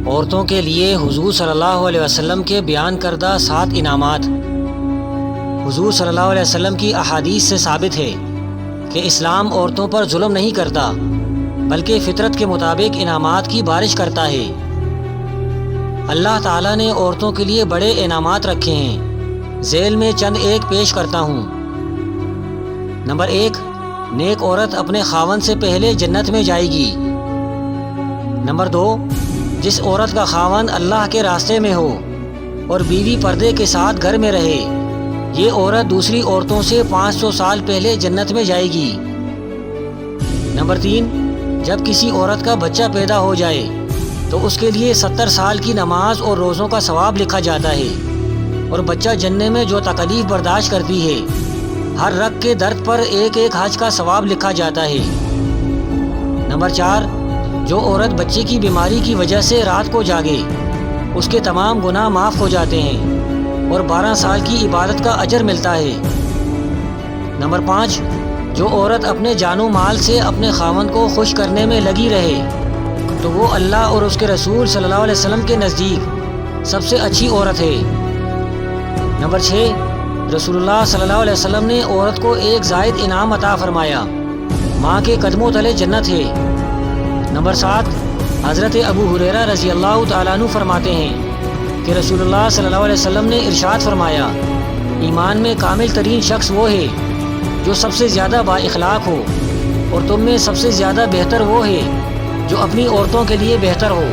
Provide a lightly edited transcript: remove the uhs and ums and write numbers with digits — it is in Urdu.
عورتوں کے لیے حضور صلی اللہ علیہ وسلم کے بیان کردہ 7 انعامات۔ حضور صلی اللہ علیہ وسلم کی احادیث سے ثابت ہے کہ اسلام عورتوں پر ظلم نہیں کرتا بلکہ فطرت کے مطابق انعامات کی بارش کرتا ہے۔ اللہ تعالیٰ نے عورتوں کے لیے بڑے انعامات رکھے ہیں، ذیل میں چند ایک پیش کرتا ہوں۔ نمبر 1، نیک عورت اپنے خاوند سے پہلے جنت میں جائے گی۔ نمبر 2، جس عورت کا خاوند اللہ کے راستے میں ہو اور بیوی پردے کے ساتھ گھر میں رہے، یہ عورت دوسری عورتوں سے 500 سال پہلے جنت میں جائے گی۔ نمبر 3، جب کسی عورت کا بچہ پیدا ہو جائے تو اس کے لیے 70 سال کی نماز اور روزوں کا ثواب لکھا جاتا ہے، اور بچہ جننے میں جو تکلیف برداشت کرتی ہے، ہر رگ کے درد پر ایک ایک حج کا ثواب لکھا جاتا ہے۔ نمبر 4، جو عورت بچے کی بیماری کی وجہ سے رات کو جاگے، اس کے تمام گناہ معاف ہو جاتے ہیں اور 12 سال کی عبادت کا اجر ملتا ہے۔ نمبر 5، جو عورت اپنے جان و مال سے اپنے خاوند کو خوش کرنے میں لگی رہے تو وہ اللہ اور اس کے رسول صلی اللہ علیہ وسلم کے نزدیک سب سے اچھی عورت ہے۔ نمبر 6، رسول اللہ صلی اللہ علیہ وسلم نے عورت کو ایک زائد انعام عطا فرمایا، ماں کے قدموں تلے جنت ہے۔ نمبر 7، حضرت ابو ہریرہ رضی اللہ تعالیٰ عنہ فرماتے ہیں کہ رسول اللہ صلی اللہ علیہ وسلم نے ارشاد فرمایا، ایمان میں کامل ترین شخص وہ ہے جو سب سے زیادہ با اخلاق ہو، اور تم میں سب سے زیادہ بہتر وہ ہے جو اپنی عورتوں کے لیے بہتر ہو۔